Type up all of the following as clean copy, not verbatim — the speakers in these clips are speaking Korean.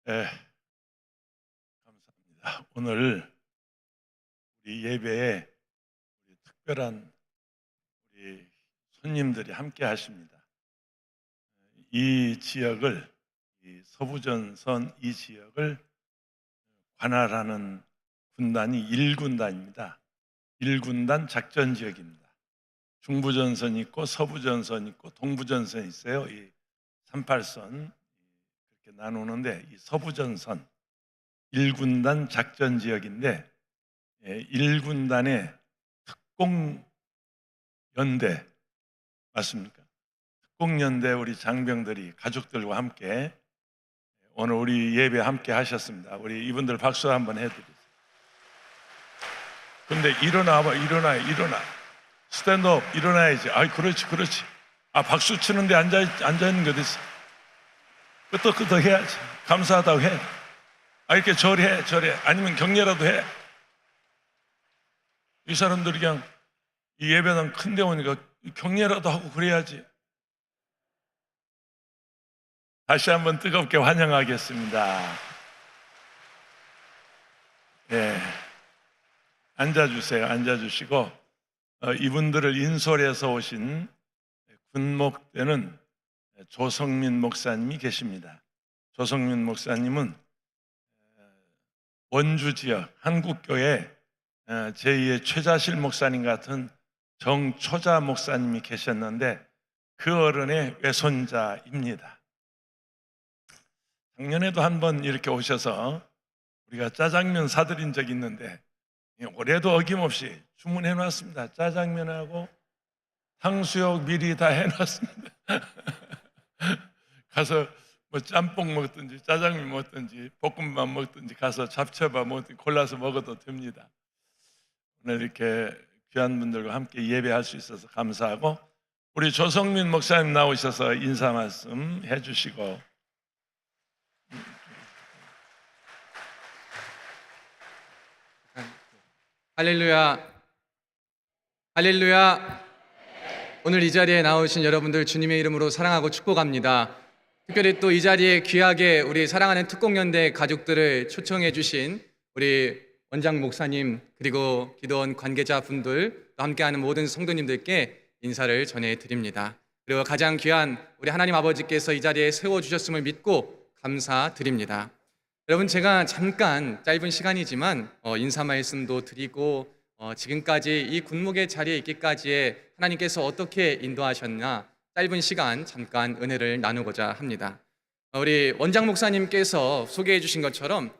네, 감사합니다. 오늘 우리 예배에 우리 특별한 우리 손님들이 함께 하십니다. 이 지역을, 이 서부전선 이 지역을 관할하는 군단이 1군단입니다. 1군단 작전 지역입니다. 중부전선이 있고 서부전선이 있고 동부전선이 있어요. 이 38선 이렇게 나누는데 이 서부전선 1군단 작전 지역인데 1군단의 특공연대 맞습니까? 특공연대 우리 장병들이 가족들과 함께 오늘 우리 예배 함께 하셨습니다. 우리 이분들 박수 한번 해드리세요. 근데 일어나봐, 일어나. 스탠드업, 일어나야지. 그렇지. 박수 치는데 앉아있는 게 어딨어? 끄덕끄덕 해야지. 감사하다고 해. 이렇게 절해. 아니면 격려라도 해. 이 사람들이 그냥 이 예배당 큰 데 오니까 격려라도 하고 그래야지. 다시 한번 뜨겁게 환영하겠습니다. 네. 앉아주시고 이분들을 인솔해서 오신 군목대는 조성민 목사님이 계십니다. 조성민 목사님은 원주 지역 한국교회 제2의 최자실 목사님 같은 정초자 목사님이 계셨는데 그 어른의 외손자입니다. 작년에도 한번 이렇게 오셔서 우리가 짜장면 사드린 적이 있는데 올해도 어김없이 주문해 놨습니다. 짜장면하고 탕수육 미리 다 해놨습니다. 가서 뭐 짬뽕 먹든지 짜장면 먹든지 볶음밥 먹든지 가서 잡채밥 먹든지 골라서 먹어도 됩니다. 오늘 이렇게 귀한 분들과 함께 예배할 수 있어서 감사하고 우리 조성민 목사님 나오셔서 인사 말씀 해주시고 할렐루야. 오늘 이 자리에 나오신 여러분들 주님의 이름으로 사랑하고 축복합니다. 특별히 또 이 자리에 귀하게 우리 사랑하는 특공연대 가족들을 초청해 주신 우리 원장 목사님 그리고 기도원 관계자분들 또 함께하는 모든 성도님들께 인사를 전해드립니다. 그리고 가장 귀한 우리 하나님 아버지께서 이 자리에 세워주셨음을 믿고 감사드립니다. 여러분, 제가 잠깐 짧은 시간이지만 인사 말씀도 드리고 지금까지 이 군목의 자리에 있기까지에 하나님께서 어떻게 인도하셨나 짧은 시간 잠깐 은혜를 나누고자 합니다. 우리 원장 목사님께서 소개해 주신 것처럼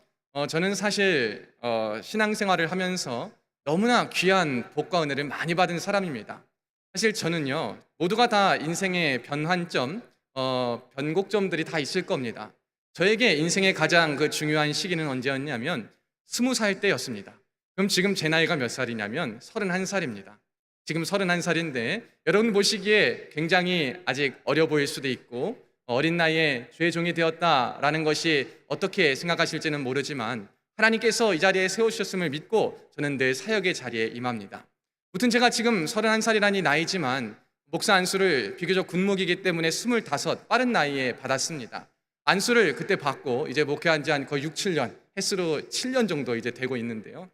저는 사실 신앙생활을 하면서 너무나 귀한 복과 은혜를 많이 받은 사람입니다. 사실 저는요, 모두가 다 인생의 변환점, 변곡점들이 다 있을 겁니다. 저에게 인생의 가장 중요한 시기는 언제였냐면 20살 때였습니다. 그럼 지금 제 나이가 몇 살이냐면 31살입니다. 지금 31살인데 여러분 보시기에 굉장히 아직 어려 보일 수도 있고 어린 나이에 죄의 종이 되었다라는 것이 어떻게 생각하실지는 모르지만 하나님께서 이 자리에 세우셨음을 믿고 저는 늘 사역의 자리에 임합니다. 무튼 제가 지금 31살이라니 나이지만 목사 안수를 비교적 군목이기 때문에 25 빠른 나이에 받았습니다. 안수를 그때 받고 이제 목회한 지 한 거의 6, 7년, 횟수로 7년 정도 이제 되고 있는데요.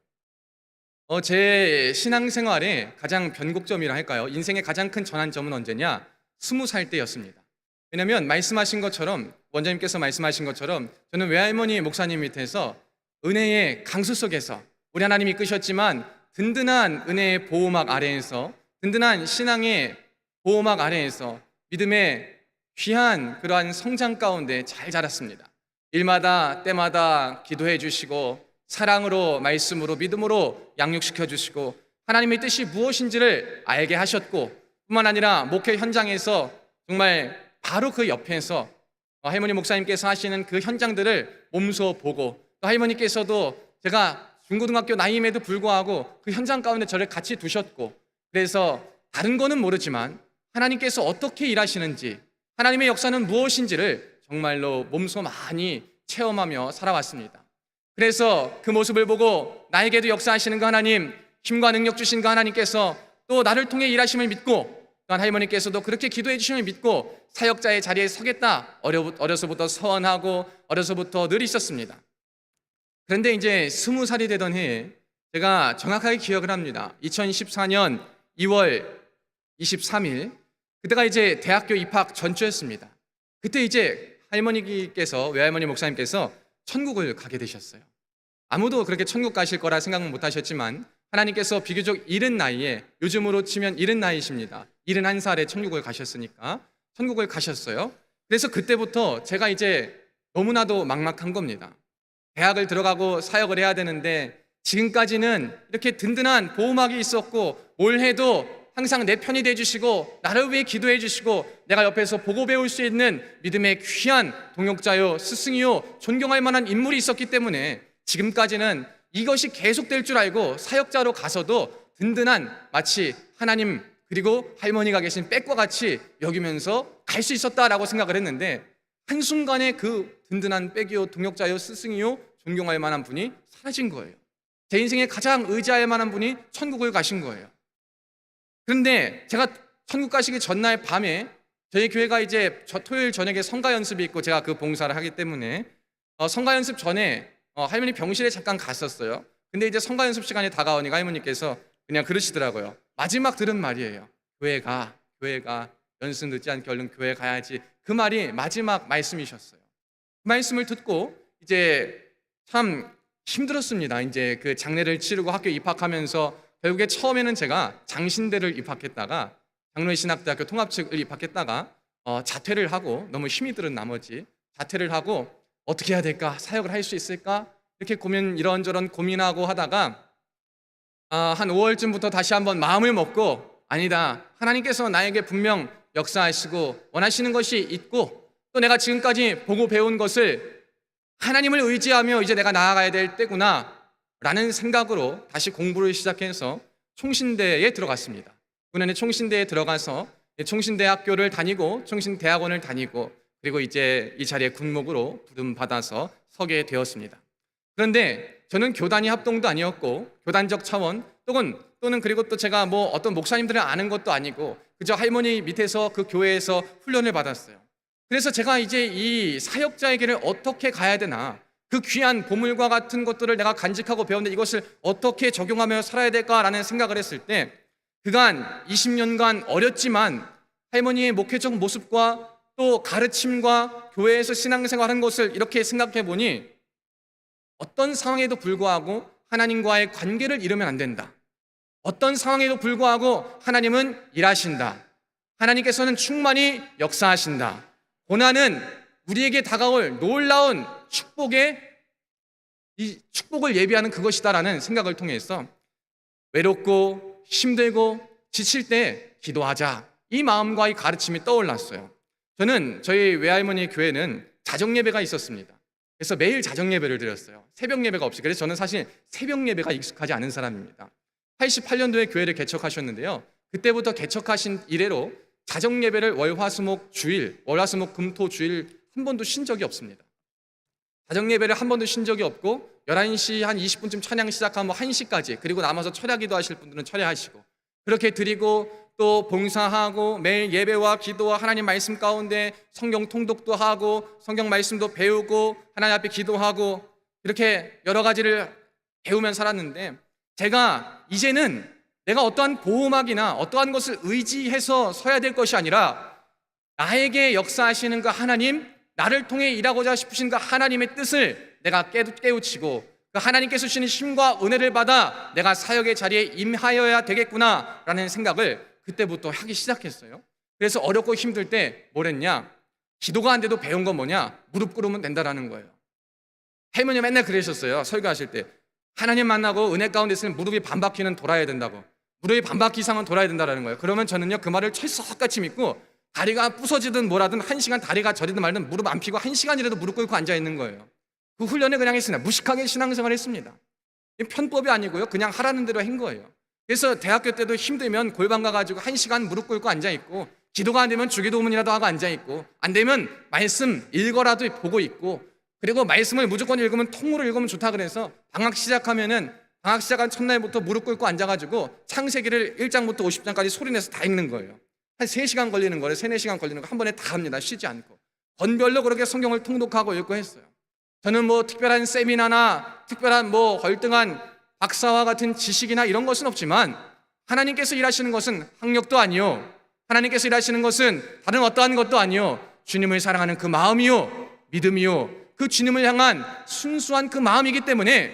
제 신앙생활의 가장 변곡점이라 할까요? 인생의 가장 큰 전환점은 언제냐? 20살 때였습니다. 왜냐하면 말씀하신 것처럼 원장님께서 말씀하신 것처럼 저는 외할머니 목사님 밑에서 은혜의 강수 속에서 우리 하나님이 이끄셨지만 든든한 은혜의 보호막 아래에서 든든한 신앙의 보호막 아래에서 믿음의 귀한 그러한 성장 가운데 잘 자랐습니다. 일마다 때마다 기도해 주시고 사랑으로 말씀으로 믿음으로 양육시켜 주시고 하나님의 뜻이 무엇인지를 알게 하셨고 뿐만 아니라 목회 현장에서 정말 바로 그 옆에서 할머니 목사님께서 하시는 그 현장들을 몸소 보고 또 할머니께서도 제가 중고등학교 나이임에도 불구하고 그 현장 가운데 저를 같이 두셨고 그래서 다른 거는 모르지만 하나님께서 어떻게 일하시는지 하나님의 역사는 무엇인지를 정말로 몸소 많이 체험하며 살아왔습니다. 그래서 그 모습을 보고 나에게도 역사하시는 그 하나님, 힘과 능력 주신 그 하나님께서 또 나를 통해 일하심을 믿고 또한 할머니께서도 그렇게 기도해 주심을 믿고 사역자의 자리에 서겠다 어려서부터 서원하고 어려서부터 늘 있었습니다. 그런데 이제 20살이 되던 해에 제가 정확하게 기억을 합니다. 2014년 2월 23일 그때가 이제 대학교 입학 전주였습니다. 그때 이제 할머니께서 외할머니 목사님께서 천국을 가게 되셨어요. 아무도 그렇게 천국 가실 거라 생각은 못 하셨지만 하나님께서 비교적 이른 나이에, 요즘으로 치면 이른 나이십니다. 71살에 천국을 가셨으니까 천국을 가셨어요. 그래서 그때부터 제가 이제 너무나도 막막한 겁니다. 대학을 들어가고 사역을 해야 되는데 지금까지는 이렇게 든든한 보호막이 있었고 뭘 해도 항상 내 편이 돼주시고 나를 위해 기도해 주시고 내가 옆에서 보고 배울 수 있는 믿음의 귀한 동역자요 스승이요 존경할 만한 인물이 있었기 때문에 지금까지는 이것이 계속될 줄 알고 사역자로 가서도 든든한 마치 하나님 그리고 할머니가 계신 백과 같이 여기면서 갈 수 있었다라고 생각을 했는데 한순간에 그 든든한 백이요 동역자요 스승이요 존경할 만한 분이 사라진 거예요. 제 인생에 가장 의지할 만한 분이 천국을 가신 거예요. 그런데 제가 천국 가시기 전날 밤에 저희 교회가 이제 토요일 저녁에 성가 연습이 있고 제가 그 봉사를 하기 때문에 성가 연습 전에 할머니 병실에 잠깐 갔었어요. 근데 이제 성가 연습 시간이 다가오니까 할머니께서 그냥 그러시더라고요. 마지막 들은 말이에요. 교회 가 연습 늦지 않게 얼른 교회 가야지. 그 말이 마지막 말씀이셨어요. 그 말씀을 듣고 이제 참 힘들었습니다. 이제 그 장례를 치르고 학교 입학하면서 결국에 처음에는 제가 장신대를 입학했다가 장로회 신학대학교 통합 측을 입학했다가 자퇴를 하고 너무 힘이 들은 나머지 자퇴를 하고 어떻게 해야 될까? 사역을 할 수 있을까? 이렇게 이런저런 고민하고 하다가 한 5월쯤부터 다시 한번 마음을 먹고 아니다. 하나님께서 나에게 분명 역사하시고 원하시는 것이 있고 또 내가 지금까지 보고 배운 것을 하나님을 의지하며 이제 내가 나아가야 될 때구나 라는 생각으로 다시 공부를 시작해서 총신대에 들어갔습니다. 9년에 총신대에 들어가서 총신대학교를 다니고 총신대학원을 다니고 그리고 이제 이 자리에 군목으로 부름받아서 서게 되었습니다. 그런데 저는 교단이 합동도 아니었고 교단적 차원 또는 그리고 또 제가 뭐 어떤 목사님들을 아는 것도 아니고 그저 할머니 밑에서 그 교회에서 훈련을 받았어요. 그래서 제가 이제 이 사역자의 길을 어떻게 가야 되나 그 귀한 보물과 같은 것들을 내가 간직하고 배웠는데 이것을 어떻게 적용하며 살아야 될까라는 생각을 했을 때 그간 20년간 어렸지만 할머니의 목회적 모습과 또 가르침과 교회에서 신앙생활한 것을 이렇게 생각해 보니 어떤 상황에도 불구하고 하나님과의 관계를 잃으면 안 된다. 어떤 상황에도 불구하고 하나님은 일하신다. 하나님께서는 충만히 역사하신다. 고난은 우리에게 다가올 놀라운 이 축복을 예비하는 그것이다라는 생각을 통해서 외롭고 힘들고 지칠 때 기도하자. 이 마음과 이 가르침이 떠올랐어요. 저는 저희 외할머니 교회는 자정예배가 있었습니다. 그래서 매일 자정예배를 드렸어요. 새벽 예배가 없이. 그래서 저는 사실 새벽 예배가 익숙하지 않은 사람입니다. 88년도에 교회를 개척하셨는데요. 그때부터 개척하신 이래로 자정예배를 월화수목 금토 주일 한 번도 쉰 적이 없습니다. 자정예배를 한 번도 쉰 적이 없고 11시 한 20분쯤 찬양 시작하면 1시까지 그리고 남아서 철야기도 하실 분들은 철야하시고 그렇게 드리고 또 봉사하고 매일 예배와 기도와 하나님 말씀 가운데 성경 통독도 하고 성경 말씀도 배우고 하나님 앞에 기도하고 이렇게 여러 가지를 배우며 살았는데 제가 이제는 내가 어떠한 보호막이나 어떠한 것을 의지해서 서야 될 것이 아니라 나에게 역사하시는 그 하나님, 나를 통해 일하고자 싶으신 그 하나님의 뜻을 내가 깨우치고 그 하나님께서 주시는 힘과 은혜를 받아 내가 사역의 자리에 임하여야 되겠구나라는 생각을 그때부터 하기 시작했어요. 그래서 어렵고 힘들 때 뭘 했냐? 기도가 안 돼도 배운 건 뭐냐? 무릎 꿇으면 된다라는 거예요. 할머니 맨날 그러셨어요. 설교하실 때 하나님 만나고 은혜 가운데 있으면 무릎이 반바퀴는 돌아야 된다고. 무릎이 반바퀴 이상은 돌아야 된다라는 거예요. 그러면 저는요 그 말을 철석같이 믿고 다리가 부서지든 뭐라든 1시간 다리가 저리든 말든 무릎 안 펴고 1시간이라도 무릎 꿇고 앉아 있는 거예요. 그 훈련을 그냥 했습니다. 무식하게 신앙생활 했습니다. 편법이 아니고요. 그냥 하라는 대로 한 거예요. 그래서 대학교 때도 힘들면 골방 가가지고 1시간 무릎 꿇고 앉아 있고 기도가 안 되면 주기도문이라도 하고 앉아 있고 안 되면 말씀 읽어라도 보고 있고 그리고 말씀을 무조건 읽으면 통으로 읽으면 좋다 그래서 방학 시작한 첫날부터 무릎 꿇고 앉아가지고 창세기를 1장부터 50장까지 소리내서 다 읽는 거예요. 한 3시간 걸리는 거를 3, 4시간 걸리는 거 한 번에 다 합니다. 쉬지 않고. 번별로 그렇게 성경을 통독하고 읽고 했어요. 저는 뭐 특별한 세미나나 특별한 뭐 월등한 박사와 같은 지식이나 이런 것은 없지만 하나님께서 일하시는 것은 학력도 아니요, 하나님께서 일하시는 것은 다른 어떠한 것도 아니요, 주님을 사랑하는 그 마음이요, 믿음이요, 그 주님을 향한 순수한 그 마음이기 때문에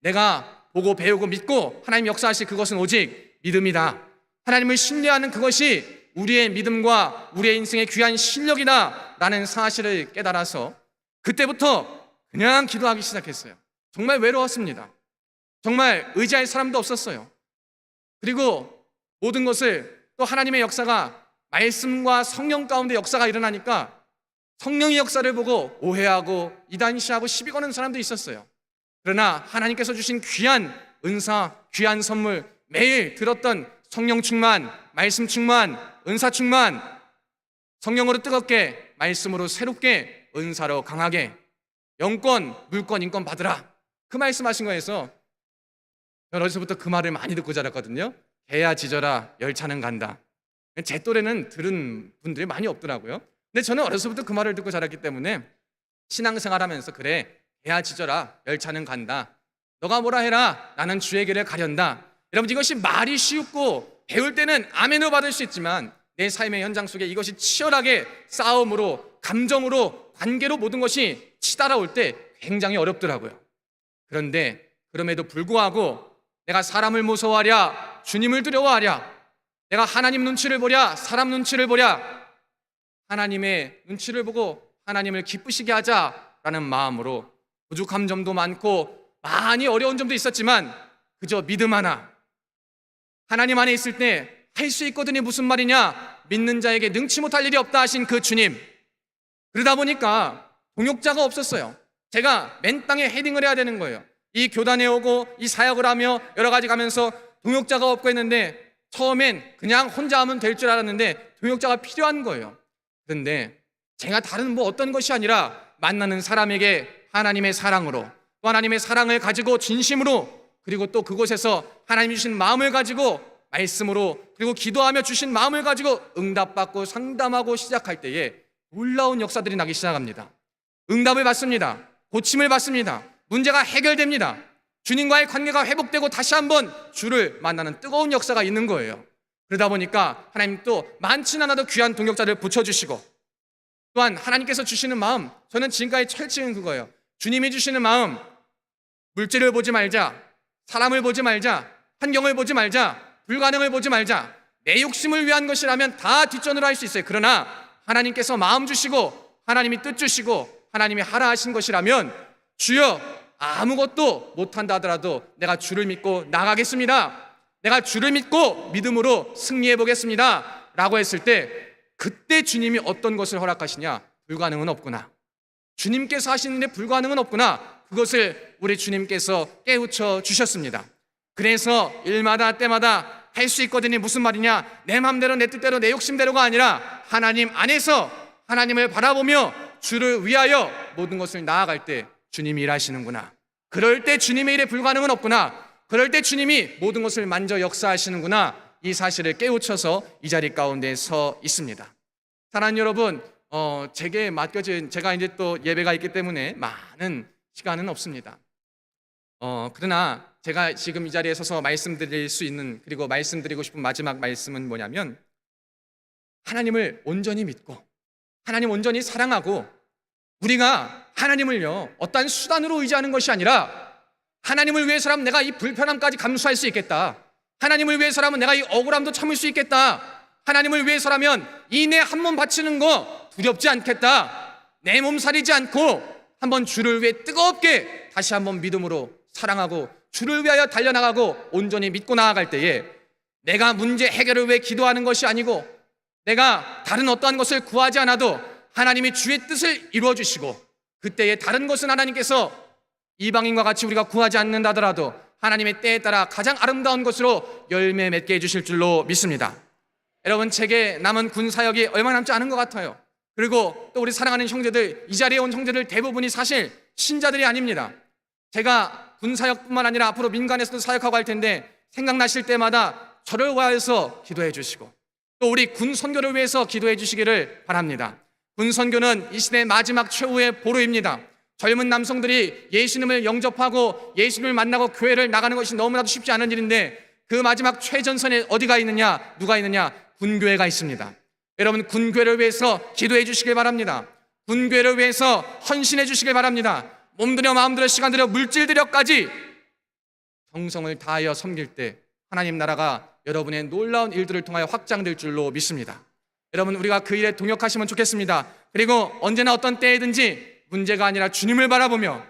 내가 보고 배우고 믿고 하나님 역사하실 그것은 오직 믿음이다. 하나님을 신뢰하는 그것이 우리의 믿음과 우리의 인생의 귀한 실력이다 라는 사실을 깨달아서 그때부터 그냥 기도하기 시작했어요. 정말 외로웠습니다. 정말 의지할 사람도 없었어요. 그리고 모든 것을 또 하나님의 역사가 말씀과 성령 가운데 역사가 일어나니까 성령의 역사를 보고 오해하고 이단시하고 시비 거는 사람도 있었어요. 그러나 하나님께서 주신 귀한 은사, 귀한 선물, 매일 들었던 성령 충만, 말씀 충만, 은사 충만, 성령으로 뜨겁게, 말씀으로 새롭게, 은사로 강하게, 영권, 물권, 인권 받으라, 그 말씀하신 거에서 저는 어디서부터 그 말을 많이 듣고 자랐거든요. 개야 짖어라, 열차는 간다. 제 또래는 들은 분들이 많이 없더라고요. 근데 저는 어려서부터 그 말을 듣고 자랐기 때문에 신앙생활하면서 그래, 개야 짖어라, 열차는 간다, 너가 뭐라 해라, 나는 주의 길을 가련다. 여러분, 이것이 말이 쉬웠고 배울 때는 아멘으로 받을 수 있지만 내 삶의 현장 속에 이것이 치열하게 싸움으로, 감정으로, 관계로 모든 것이 치달아올 때 굉장히 어렵더라고요. 그런데 그럼에도 불구하고 내가 사람을 무서워하랴, 주님을 두려워하랴, 내가 하나님 눈치를 보랴, 사람 눈치를 보랴, 하나님의 눈치를 보고 하나님을 기쁘시게 하자라는 마음으로 부족한 점도 많고 많이 어려운 점도 있었지만 그저 믿음 하나, 하나님 안에 있을 때 할 수 있거든이 무슨 말이냐, 믿는 자에게 능치 못할 일이 없다 하신 그 주님. 그러다 보니까 동역자가 없었어요. 제가 맨 땅에 헤딩을 해야 되는 거예요. 이 교단에 오고 이 사역을 하며 여러 가지 가면서 동역자가 없고 했는데 처음엔 그냥 혼자 하면 될 줄 알았는데 동역자가 필요한 거예요. 그런데 제가 다른 뭐 어떤 것이 아니라 만나는 사람에게 하나님의 사랑으로, 또 하나님의 사랑을 가지고 진심으로, 그리고 또 그곳에서 하나님이 주신 마음을 가지고 말씀으로, 그리고 기도하며 주신 마음을 가지고 응답받고 상담하고 시작할 때에 놀라운 역사들이 나기 시작합니다. 응답을 받습니다. 고침을 받습니다. 문제가 해결됩니다. 주님과의 관계가 회복되고 다시 한번 주를 만나는 뜨거운 역사가 있는 거예요. 그러다 보니까 하나님 또 많지는 않아도 귀한 동역자를 붙여주시고, 또한 하나님께서 주시는 마음, 저는 지금까지 철칙은 그거예요. 주님이 주시는 마음, 물질을 보지 말자, 사람을 보지 말자, 환경을 보지 말자, 불가능을 보지 말자. 내 욕심을 위한 것이라면 다 뒷전으로 할 수 있어요. 그러나 하나님께서 마음 주시고 하나님이 뜻 주시고 하나님이 하라 하신 것이라면 주여 아무것도 못한다 하더라도 내가 주를 믿고 나가겠습니다, 내가 주를 믿고 믿음으로 승리해 보겠습니다 라고 했을 때 그때 주님이 어떤 것을 허락하시냐, 불가능은 없구나, 주님께서 하시는데 불가능은 없구나, 그것을 우리 주님께서 깨우쳐 주셨습니다. 그래서 일마다 때마다 할 수 있거든이 무슨 말이냐, 내 맘대로 내 뜻대로 내 욕심대로가 아니라 하나님 안에서 하나님을 바라보며 주를 위하여 모든 것을 나아갈 때 주님이 일하시는구나, 그럴 때 주님의 일에 불가능은 없구나, 그럴 때 주님이 모든 것을 만져 역사하시는구나, 이 사실을 깨우쳐서 이 자리 가운데 서 있습니다. 사랑하는 여러분, 제게 맡겨진, 제가 이제 또 예배가 있기 때문에 많은 시간은 없습니다. 그러나 제가 지금 이 자리에 서서 말씀드릴 수 있는, 그리고 말씀드리고 싶은 마지막 말씀은 뭐냐면, 하나님을 온전히 믿고 하나님 온전히 사랑하고 우리가 하나님을요 어떠한 수단으로 의지하는 것이 아니라 하나님을 위해서라면 내가 이 불편함까지 감수할 수 있겠다, 하나님을 위해서라면 내가 이 억울함도 참을 수 있겠다, 하나님을 위해서라면 이 내 한 몸 바치는 거 두렵지 않겠다, 내 몸 살이지 않고 한번 주를 위해 뜨겁게 다시 한번 믿음으로 사랑하고 주를 위하여 달려나가고 온전히 믿고 나아갈 때에 내가 문제 해결을 위해 기도하는 것이 아니고 내가 다른 어떠한 것을 구하지 않아도 하나님이 주의 뜻을 이루어 주시고, 그때에 다른 것은 하나님께서 이방인과 같이 우리가 구하지 않는다 하더라도 하나님의 때에 따라 가장 아름다운 것으로 열매 맺게 해주실 줄로 믿습니다. 여러분, 제게 남은 군 사역이 얼마 남지 않은 것 같아요. 그리고 또 우리 사랑하는 형제들, 이 자리에 온 형제들 대부분이 사실 신자들이 아닙니다. 제가 군 사역뿐만 아니라 앞으로 민간에서도 사역하고 할 텐데 생각나실 때마다 저를 위하여서 기도해 주시고, 또 우리 군 선교를 위해서 기도해 주시기를 바랍니다. 군 선교는 이 시대 마지막 최후의 보루입니다. 젊은 남성들이 예수님을 영접하고 예수님을 만나고 교회를 나가는 것이 너무나도 쉽지 않은 일인데, 그 마지막 최전선에 어디가 있느냐, 누가 있느냐? 군교회가 있습니다. 여러분, 군교회를 위해서 기도해 주시길 바랍니다. 군교회를 위해서 헌신해 주시길 바랍니다. 몸들여 마음들여 시간들여 물질들여까지 정성을 다하여 섬길 때 하나님 나라가 여러분의 놀라운 일들을 통하여 확장될 줄로 믿습니다. 여러분, 우리가 그 일에 동역하시면 좋겠습니다. 그리고 언제나 어떤 때이든지 문제가 아니라 주님을 바라보며,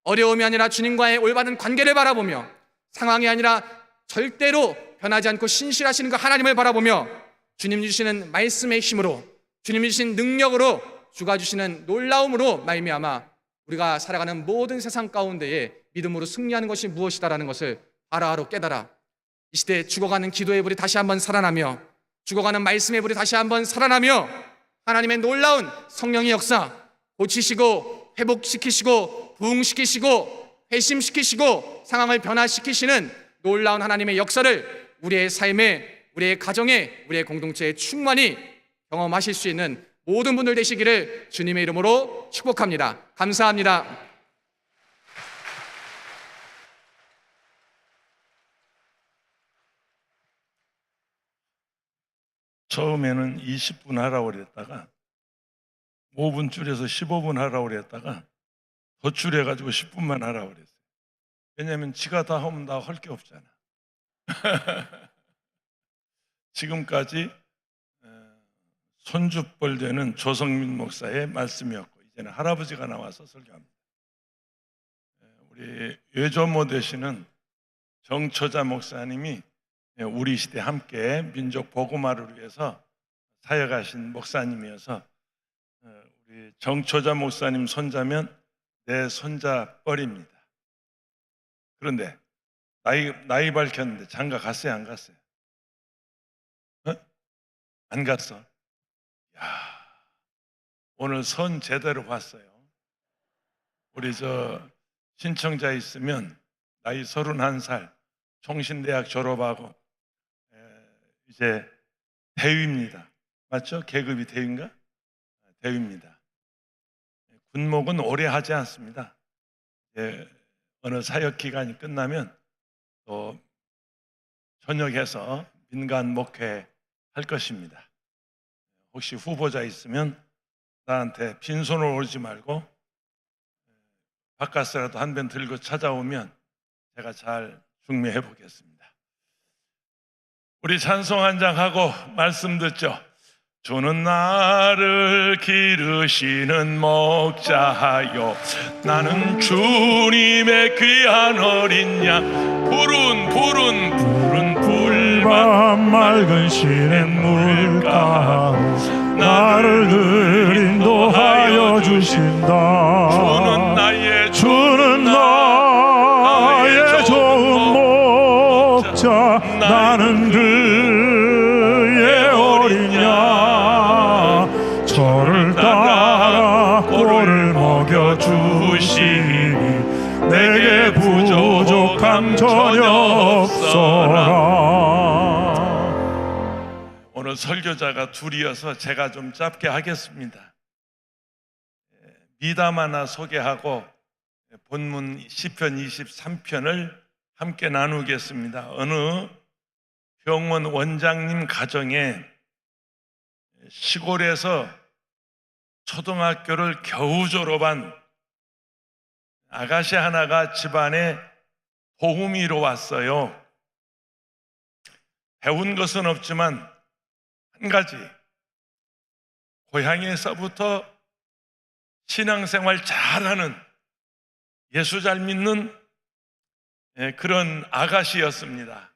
어려움이 아니라 주님과의 올바른 관계를 바라보며, 상황이 아니라 절대로 변하지 않고 신실하시는 그 하나님을 바라보며, 주님 주시는 말씀의 힘으로, 주님 주신 능력으로, 주가 주시는 놀라움으로 말미암아 우리가 살아가는 모든 세상 가운데에 믿음으로 승리하는 것이 무엇이다라는 것을 하루하루 깨달아 이 시대에 죽어가는 기도의 불이 다시 한번 살아나며, 죽어가는 말씀의 불이 다시 한번 살아나며, 하나님의 놀라운 성령의 역사, 고치시고 회복시키시고 부흥시키시고 회심시키시고 상황을 변화시키시는 놀라운 하나님의 역사를 우리의 삶에, 우리의 가정에, 우리의 공동체에 충만히 경험하실 수 있는 모든 분들 되시기를 주님의 이름으로 축복합니다. 감사합니다. 처음에는 20분 하라고 그랬다가 5분 줄여서 15분 하라고 그랬다가 더 줄여가지고 10분만 하라고 그랬어요. 왜냐하면 지가 다 하면 다 할 게 없잖아. 지금까지 손주뻘 되는 조성민 목사의 말씀이었고, 이제는 할아버지가 나와서 설교합니다. 우리 외조모 되시는 정처자 목사님이 우리 시대 함께 민족 복음화를 위해서 사역하신 목사님이어서 우리 정처자 목사님 손자면 내 손자 뻘입니다. 그런데 나이 밝혔는데 장가 갔어요, 안 갔어요? 안 갔어. 야, 오늘 선 제대로 봤어요. 우리 신청자 있으면 나이 31살, 총신대학 졸업하고 이제 대위입니다. 맞죠? 계급이 대위인가? 대위입니다. 군목은 오래 하지 않습니다. 어느 사역 기간이 끝나면 또 전역해서 민간 목회 할 것입니다. 혹시 후보자 있으면 나한테 빈손으로 오지 말고 바깥서라도 한 번 들고 찾아오면 제가 잘 중매해 보겠습니다. 우리 찬송 한 장 하고 말씀 듣죠. 주는 나를 기르시는 목자요, 나는 주님의 귀한 어린 양, 푸른 풀밭 맑은 시냇물가 나를 늘 인도하여 주신다. 주는 나의 좋은 목자, 나는 그의 어린 양, 저를 따라 꼴을 먹여주시니 내게 부족함 전혀 없어라. 오늘 설교자가 둘이어서 제가 좀 짧게 하겠습니다. 미담 하나 소개하고 본문 시편 23편을 함께 나누겠습니다. 어느 병원 원장님 가정에 시골에서 초등학교를 겨우 졸업한 아가씨 하나가 집안에 도움이 이루어왔어요. 배운 것은 없지만 한 가지, 고향에서부터 신앙생활 잘하는, 예수 잘 믿는 그런 아가씨였습니다.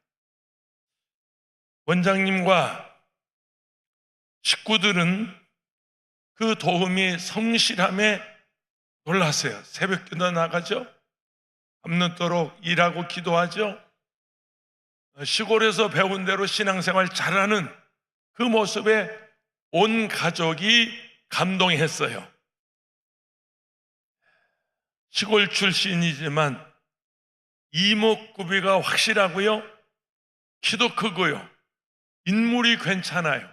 원장님과 식구들은 그 도움이 성실함에 놀랐어요. 새벽기도 나가죠. 밤늦도록 일하고 기도하죠. 시골에서 배운 대로 신앙생활 잘하는 그 모습에 온 가족이 감동했어요. 시골 출신이지만 이목구비가 확실하고요, 키도 크고요, 인물이 괜찮아요.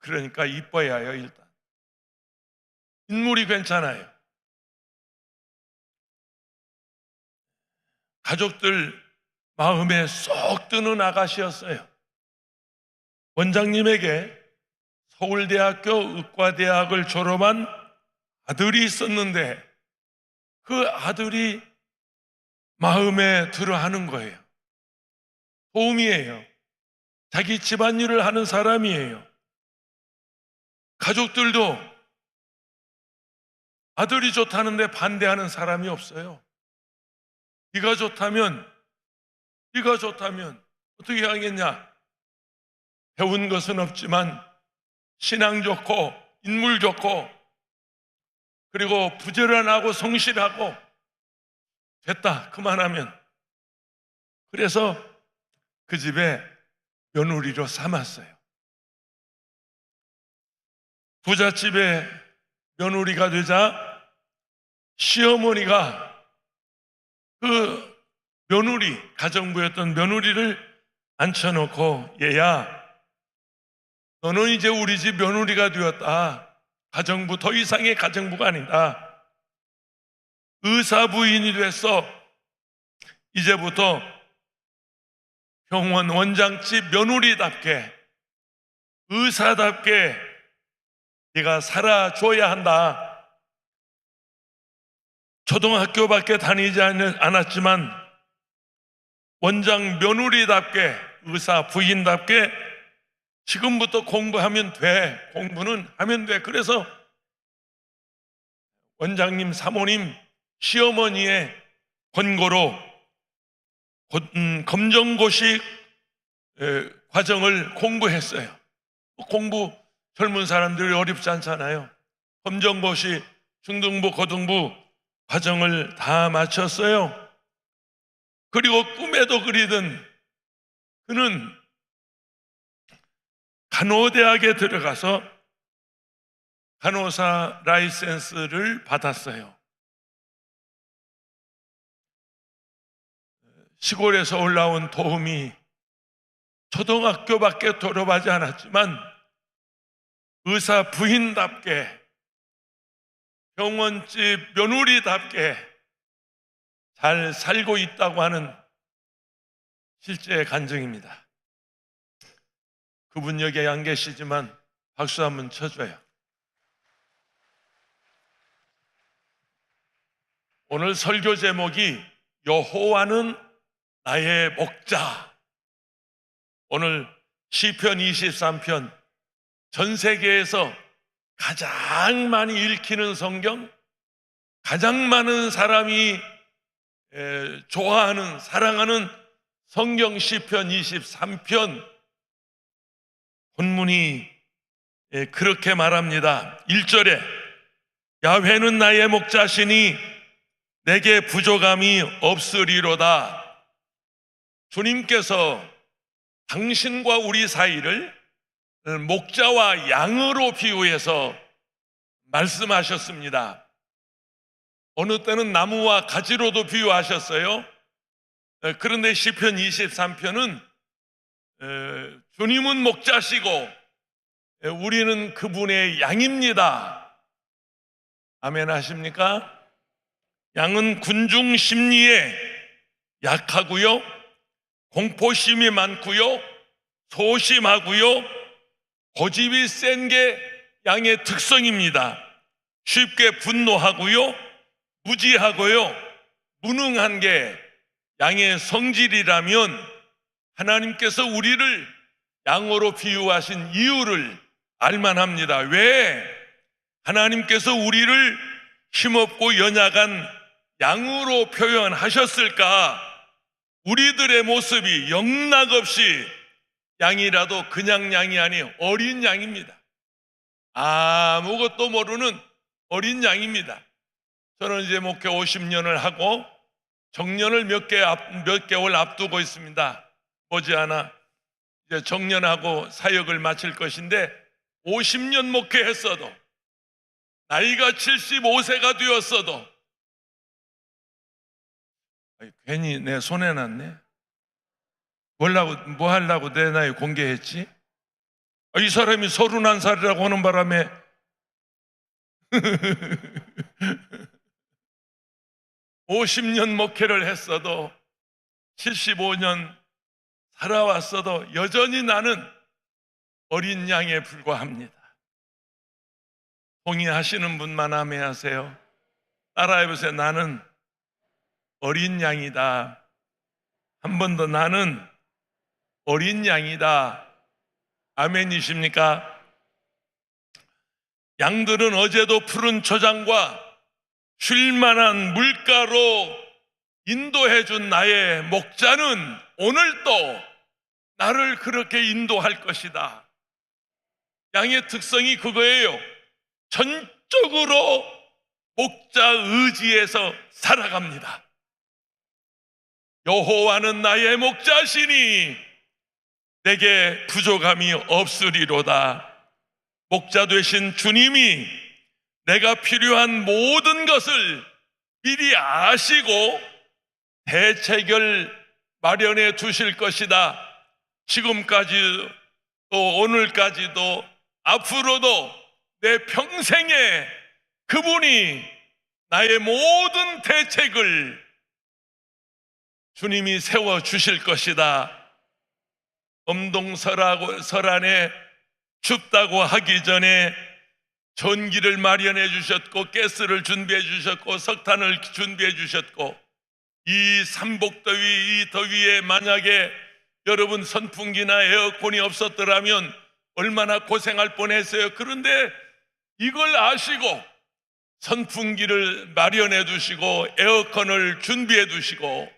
그러니까 이뻐야 해요. 일단 인물이 괜찮아요. 가족들 마음에 쏙 드는 아가씨였어요. 원장님에게 서울대학교 의과대학을 졸업한 아들이 있었는데 그 아들이 마음에 들어 하는 거예요. 도움이에요. 자기 집안일을 하는 사람이에요. 가족들도 아들이 좋다는데 반대하는 사람이 없어요. 네가 좋다면 어떻게 하겠냐? 배운 것은 없지만 신앙 좋고 인물 좋고 그리고 부지런하고 성실하고 됐다 그만하면. 그래서 그 집에 며느리로 삼았어요. 부잣집에 며느리가 되자 시어머니가 그 며느리, 가정부였던 며느리를 앉혀놓고 얘야, 너는 이제 우리 집 며느리가 되었다. 가정부, 더 이상의 가정부가 아니다. 의사 부인이 됐어. 이제부터 병원 원장집 며느리답게 의사답게 네가 살아줘야 한다. 초등학교밖에 다니지 않았지만 원장 며느리답게 의사 부인답게 지금부터 공부하면 돼. 공부는 하면 돼. 그래서 원장님 사모님 시어머니의 권고로 검정고시 과정을 공부했어요. 공부 젊은 사람들이 어렵지 않잖아요. 검정고시 중등부 고등부 과정을 다 마쳤어요. 그리고 꿈에도 그리던 그는 간호대학에 들어가서 간호사 라이센스를 받았어요. 시골에서 올라온 도움이 초등학교밖에 졸업하지 않았지만 의사 부인답게 병원집 며느리답게 잘 살고 있다고 하는 실제 간증입니다. 그분 여기 안 계시지만 박수 한번 쳐줘요. 오늘 설교 제목이 여호와는 나의 목자. 오늘 시편 23편, 전 세계에서 가장 많이 읽히는 성경, 가장 많은 사람이 좋아하는, 사랑하는 성경 시편 23편 본문이 그렇게 말합니다. 1절에 야훼는 나의 목자시니 내게 부족함이 없으리로다. 주님께서 당신과 우리 사이를 목자와 양으로 비유해서 말씀하셨습니다. 어느 때는 나무와 가지로도 비유하셨어요. 그런데 시편 23편은 주님은 목자시고 우리는 그분의 양입니다. 아멘 하십니까? 양은 군중 심리에 약하고요, 공포심이 많고요, 소심하고요, 고집이 센 게 양의 특성입니다. 쉽게 분노하고요, 무지하고요, 무능한 게 양의 성질이라면 하나님께서 우리를 양으로 비유하신 이유를 알만합니다. 왜 하나님께서 우리를 힘없고 연약한 양으로 표현하셨을까? 우리들의 모습이 영락없이 양이라도 그냥 양이 아니에요. 어린 양입니다. 아무것도 모르는 어린 양입니다. 저는 이제 목회 50년을 하고 정년을 몇 개월 앞두고 있습니다. 머지않아 이제 정년하고 사역을 마칠 것인데 50년 목회했어도 나이가 75세가 되었어도 괜히 내 손에 났네. 뭐 하려고 내 나이 공개했지? 이 사람이 31살이라고 하는 바람에 50년 목회를 했어도 75년 살아왔어도 여전히 나는 어린 양에 불과합니다. 동의하시는 분만 아멘 하세요. 따라해보세요. 나는 어린 양이다. 한 번 더, 나는 어린 양이다. 아멘이십니까? 양들은 어제도 푸른 초장과 쉴만한 물가로 인도해준 나의 목자는 오늘도 나를 그렇게 인도할 것이다. 양의 특성이 그거예요. 전적으로 목자 의지에서 살아갑니다. 여호와는 나의 목자시니 내게 부족함이 없으리로다. 목자 되신 주님이 내가 필요한 모든 것을 미리 아시고 대책을 마련해 두실 것이다. 지금까지 또 오늘까지도 앞으로도 내 평생에 그분이 나의 모든 대책을 주님이 세워주실 것이다. 엄동설안에 춥다고 하기 전에 전기를 마련해 주셨고 가스를 준비해 주셨고 석탄을 준비해 주셨고, 이 삼복더위, 이 더위에 만약에 여러분 선풍기나 에어컨이 없었더라면 얼마나 고생할 뻔했어요. 그런데 이걸 아시고 선풍기를 마련해 두시고 에어컨을 준비해 두시고,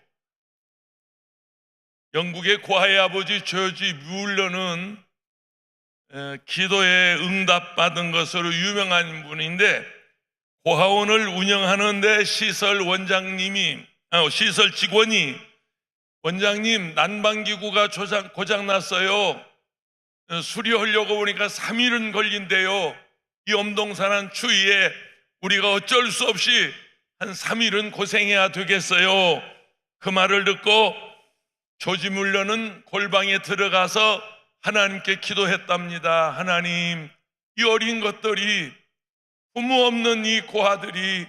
영국의 고아의 아버지 조지 뮬러는 기도에 응답받은 것으로 유명한 분인데, 고아원을 운영하는데 시설 직원이 원장님 난방기구가 고장났어요. 수리하려고 보니까 3일은 걸린대요. 이 엄동산한 추위에 우리가 어쩔 수 없이 한 3일은 고생해야 되겠어요. 그 말을 듣고 조지 뮬러는 골방에 들어가서 하나님께 기도했답니다. 하나님, 이 어린 것들이, 부모 없는 이 고아들이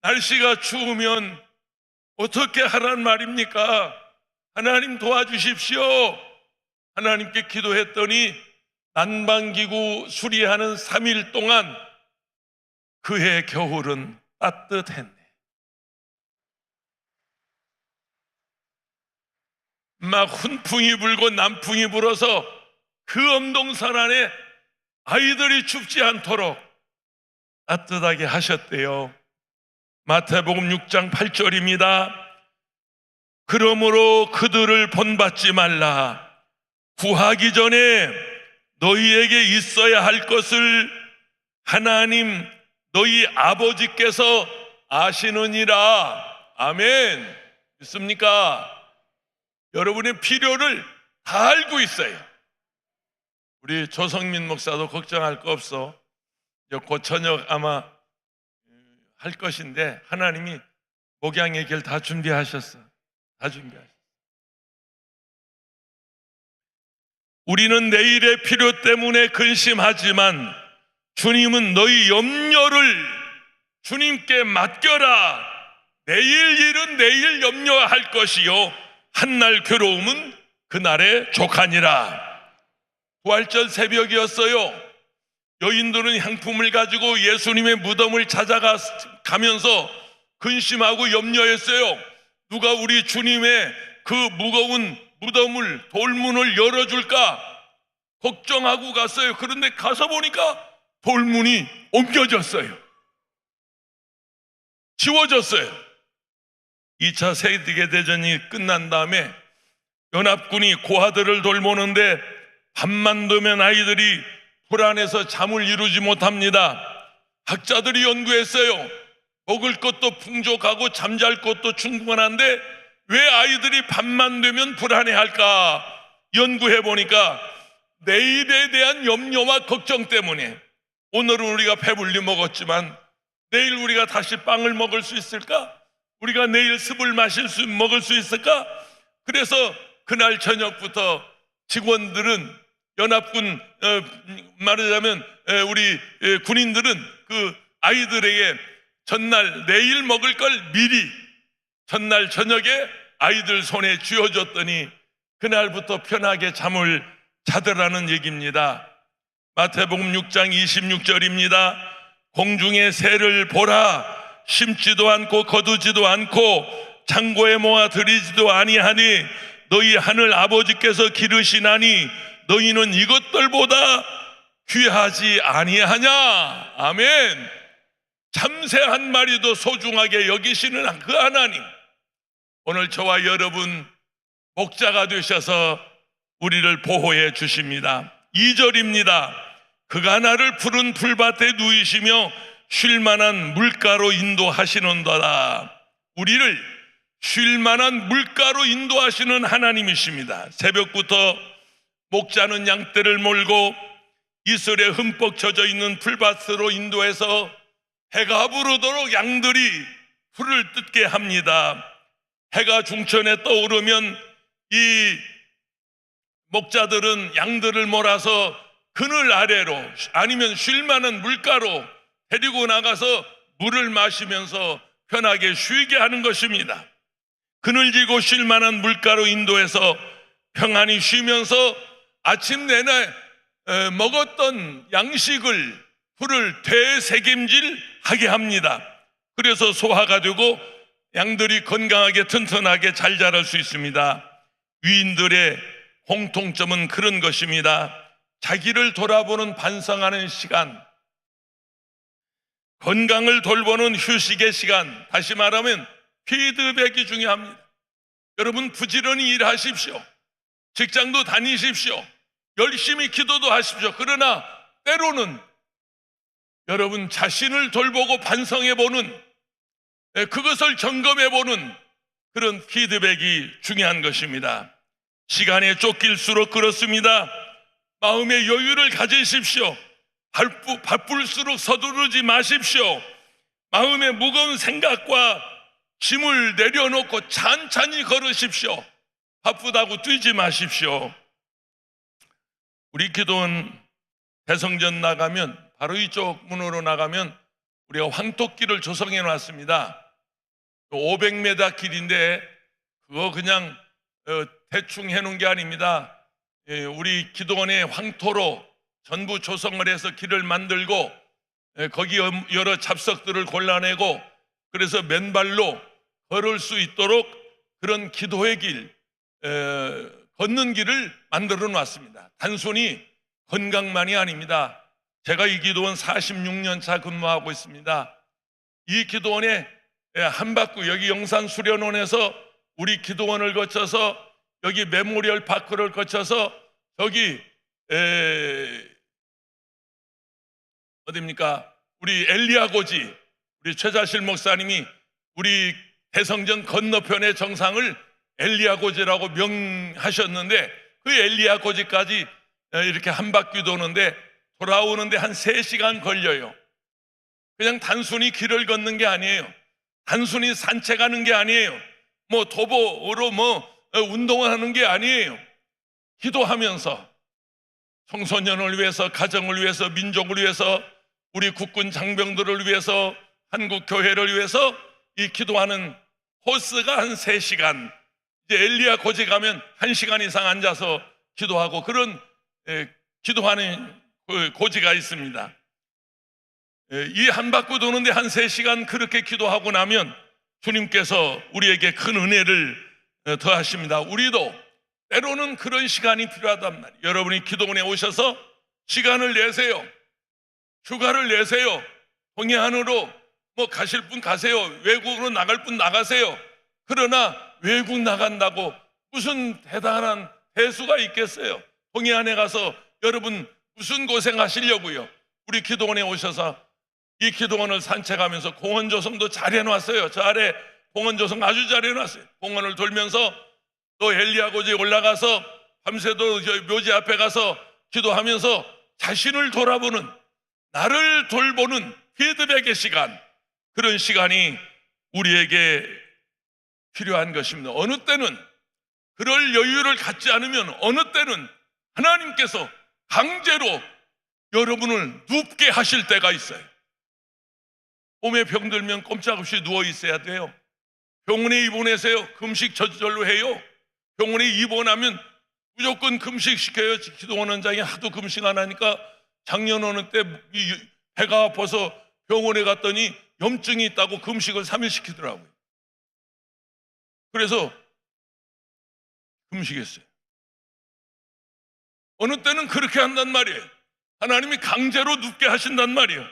날씨가 추우면 어떻게 하란 말입니까? 하나님 도와주십시오. 하나님께 기도했더니 난방기구 수리하는 3일 동안 그해 겨울은 따뜻했네. 막 훈풍이 불고 남풍이 불어서 그 엄동산 안에 아이들이 춥지 않도록 따뜻하게 하셨대요. 마태복음 6장 8절입니다. 그러므로 그들을 본받지 말라. 구하기 전에 너희에게 있어야 할 것을 하나님 너희 아버지께서 아시느니라. 아멘. 믿습니까? 여러분의 필요를 다 알고 있어요. 우리 조성민 목사도 걱정할 거 없어. 곧 저녁 아마 할 것인데 하나님이 목양의 길 다 준비하셨어. 다 준비하셨어. 우리는 내일의 필요 때문에 근심하지만 주님은 너희 염려를 주님께 맡겨라. 내일 일은 내일 염려할 것이요 한날 괴로움은 그날의 족하니라. 부활절 새벽이었어요. 여인들은 향품을 가지고 예수님의 무덤을 찾아가면서 근심하고 염려했어요. 누가 우리 주님의 그 무거운 무덤을, 돌문을 열어줄까 걱정하고 갔어요. 그런데 가서 보니까 돌문이 옮겨졌어요. 지워졌어요. 2차 세계대전이 끝난 다음에 연합군이 고아들을 돌보는데 밤만 되면 아이들이 불안해서 잠을 이루지 못합니다. 학자들이 연구했어요. 먹을 것도 풍족하고 잠잘 것도 충분한데 왜 아이들이 밤만 되면 불안해할까? 연구해 보니까 내일에 대한 염려와 걱정 때문에. 오늘은 우리가 배불리 먹었지만 내일 우리가 다시 빵을 먹을 수 있을까? 우리가 내일 습을 먹을 수 있을까? 그래서 그날 저녁부터 직원들은 연합군 말하자면 우리 군인들은 그 아이들에게 전날 내일 먹을 걸 미리 전날 저녁에 아이들 손에 쥐어줬더니 그날부터 편하게 잠을 자더라는 얘기입니다. 마태복음 6장 26절입니다. 공중의 새를 보라, 심지도 않고 거두지도 않고 창고에 모아 들이지도 아니하니 너희 하늘 아버지께서 기르시나니 너희는 이것들보다 귀하지 아니하냐. 아멘. 참새 한 마리도 소중하게 여기시는 그 하나님, 오늘 저와 여러분 목자가 되셔서 우리를 보호해 주십니다. 2절입니다. 그가 나를 푸른 풀밭에 누이시며 쉴만한 물가로 인도하시는도다. 우리를 쉴만한 물가로 인도하시는 하나님이십니다. 새벽부터 목자는 양떼를 몰고 이슬에 흠뻑 젖어 있는 풀밭으로 인도해서 해가 부르도록 양들이 풀을 뜯게 합니다. 해가 중천에 떠오르면 이 목자들은 양들을 몰아서 그늘 아래로 아니면 쉴만한 물가로 데리고 나가서 물을 마시면서 편하게 쉬게 하는 것입니다. 그늘지고 쉴만한 물가로 인도해서 평안히 쉬면서 아침 내내 먹었던 양식을 풀을 되새김질하게 합니다. 그래서 소화가 되고 양들이 건강하게 튼튼하게 잘 자랄 수 있습니다. 위인들의 공통점은 그런 것입니다. 자기를 돌아보는 반성하는 시간, 건강을 돌보는 휴식의 시간, 다시 말하면 피드백이 중요합니다. 여러분 부지런히 일하십시오. 직장도 다니십시오. 열심히 기도도 하십시오. 그러나 때로는 여러분 자신을 돌보고 반성해보는, 그것을 점검해보는 그런 피드백이 중요한 것입니다. 시간에 쫓길수록 그렇습니다. 마음의 여유를 가지십시오. 바쁠수록 서두르지 마십시오. 마음의 무거운 생각과 짐을 내려놓고 찬찬히 걸으십시오. 바쁘다고 뛰지 마십시오. 우리 기도원 대성전 나가면, 바로 이쪽 문으로 나가면 우리가 황토길을 조성해 놨습니다. 500m 길인데 그거 그냥 대충 해놓은 게 아닙니다. 우리 기도원의 황토로 전부 조성을 해서 길을 만들고 거기 여러 잡석들을 골라내고 그래서 맨발로 걸을 수 있도록 그런 기도의 길, 걷는 길을 만들어 놨습니다. 단순히 건강만이 아닙니다. 제가 이 기도원 46년 차 근무하고 있습니다. 이 기도원에 한바퀴, 여기 영산 수련원에서 우리 기도원을 거쳐서 여기 메모리얼 파크를 거쳐서 저기 어디입니까? 우리 엘리야고지, 우리 최자실 목사님이 우리 대성전 건너편의 정상을 엘리야고지라고 명하셨는데 그 엘리야고지까지 이렇게 한 바퀴 도는데 돌아오는데 한 3시간 걸려요. 그냥 단순히 길을 걷는 게 아니에요. 단순히 산책하는 게 아니에요. 뭐 도보로 운동을 하는 게 아니에요. 기도하면서 청소년을 위해서, 가정을 위해서, 민족을 위해서, 우리 국군 장병들을 위해서, 한국 교회를 위해서 이 기도하는 코스가 한 3시간. 이제 엘리야 고지 가면 1시간 이상 앉아서 기도하고 그런 기도하는 고지가 있습니다. 이 한 바퀴 도는데 한 3시간 그렇게 기도하고 나면 주님께서 우리에게 큰 은혜를 더하십니다. 우리도 때로는 그런 시간이 필요하단 말이에요. 여러분이 기도원에 오셔서 시간을 내세요. 휴가를 내세요. 동해안으로 가실 분 가세요. 외국으로 나갈 분 나가세요. 그러나 외국 나간다고 무슨 대단한 대수가 있겠어요? 동해안에 가서 여러분 무슨 고생하시려고요? 우리 기도원에 오셔서 이 기도원을 산책하면서 공원 조성도 잘 해놨어요. 저 아래 공원 조성 아주 잘 해놨어요. 공원을 돌면서 또 엘리야고지에 올라가서 밤새도 저 묘지 앞에 가서 기도하면서 자신을 돌아보는, 나를 돌보는 피드백의 시간, 그런 시간이 우리에게 필요한 것입니다. 어느 때는 그럴 여유를 갖지 않으면 어느 때는 하나님께서 강제로 여러분을 눕게 하실 때가 있어요. 몸에 병들면 꼼짝없이 누워 있어야 돼요. 병원에 입원해서요, 금식 저절로 해요. 병원에 입원하면 무조건 금식시켜요. 기도원 원장이 하도 금식 안 하니까 작년 어느 때 배가 아파서 병원에 갔더니 염증이 있다고 금식을 3일 시키더라고요. 그래서 금식했어요. 어느 때는 그렇게 한단 말이에요. 하나님이 강제로 눕게 하신단 말이에요.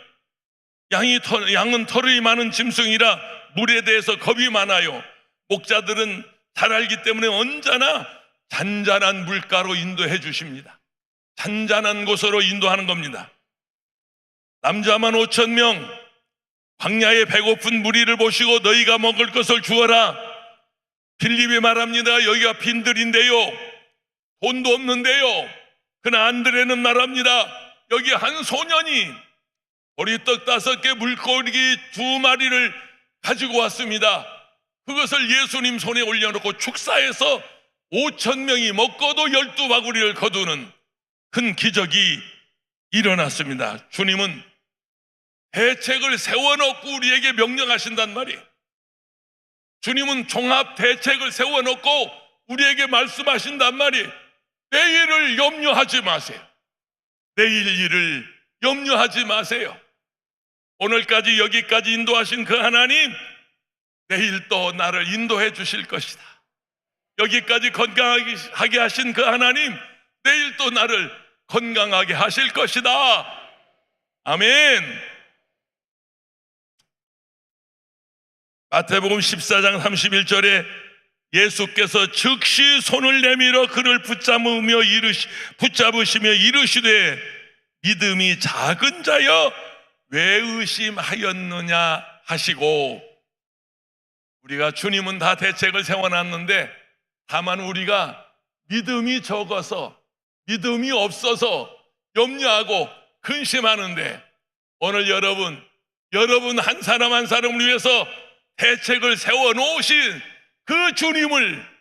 양은 털이 많은 짐승이라 물에 대해서 겁이 많아요. 목자들은 잘 알기 때문에 언제나 잔잔한 물가로 인도해 주십니다. 잔잔한 곳으로 인도하는 겁니다. 남자만 5,000명, 광야에 배고픈 무리를 보시고 너희가 먹을 것을 주어라. 빌립이 말합니다. 여기가 빈들인데요, 돈도 없는데요. 그러나 안드레는 말합니다. 여기 한 소년이 보리떡 5개, 물고기 2마리를 가지고 왔습니다. 그것을 예수님 손에 올려놓고 축사해서 5,000명이 먹고도 12바구리를 거두는 큰 기적이 일어났습니다. 주님은 대책을 세워놓고 우리에게 명령하신단 말이에요. 주님은 종합 대책을 세워놓고 우리에게 말씀하신단 말이에요. 내일을 염려하지 마세요. 내일 일을 염려하지 마세요. 오늘까지 여기까지 인도하신 그 하나님, 내일 또 나를 인도해 주실 것이다. 여기까지 건강하게 하신 그 하나님, 내일 또 나를 건강하게 하실 것이다. 아멘. 마태복음 14장 31절에 예수께서 즉시 손을 내밀어 그를 붙잡으시며 이르시되 믿음이 작은 자여 왜 의심하였느냐 하시고, 우리가 주님은 다 대책을 세워놨는데 다만 우리가 믿음이 적어서, 믿음이 없어서 염려하고 근심하는데, 오늘 여러분 한 사람 한 사람을 위해서 대책을 세워놓으신 그 주님을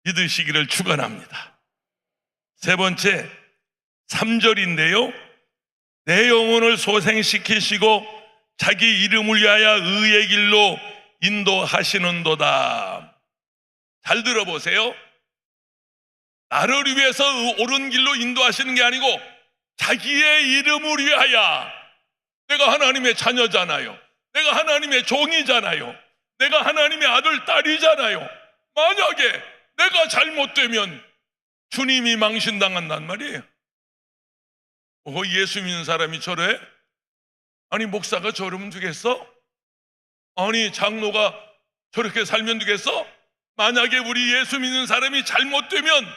믿으시기를 축원합니다. 세 번째 3절인데요, 내 영혼을 소생시키시고 자기 이름을 위하여 의의 길로 인도하시는도다. 잘 들어보세요. 나를 위해서 옳은 길로 인도하시는 게 아니고 자기의 이름을 위하여. 내가 하나님의 자녀잖아요. 내가 하나님의 종이잖아요. 내가 하나님의 아들, 딸이잖아요. 만약에 내가 잘못되면 주님이 망신당한단 말이에요. 예수 믿는 사람이 저래? 아니 목사가 저러면 되겠어? 아니 장로가 저렇게 살면 되겠어? 만약에 우리 예수 믿는 사람이 잘못되면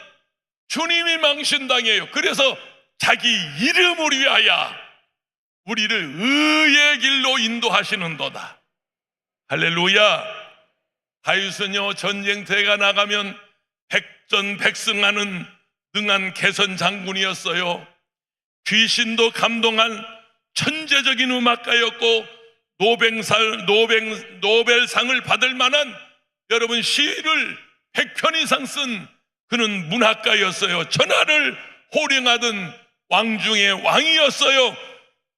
주님이 망신당해요. 그래서 자기 이름을 위하여 우리를 의의 길로 인도하시는도다. 할렐루야. 다윗은요, 전쟁터에 나가면 백전백승하는 능한 개선 장군이었어요. 귀신도 감동한 천재적인 음악가였고 노벨상을 받을 만한, 여러분, 시를 100편 이상 쓴 그는 문학가였어요. 천하를 호령하던 왕 중의 왕이었어요.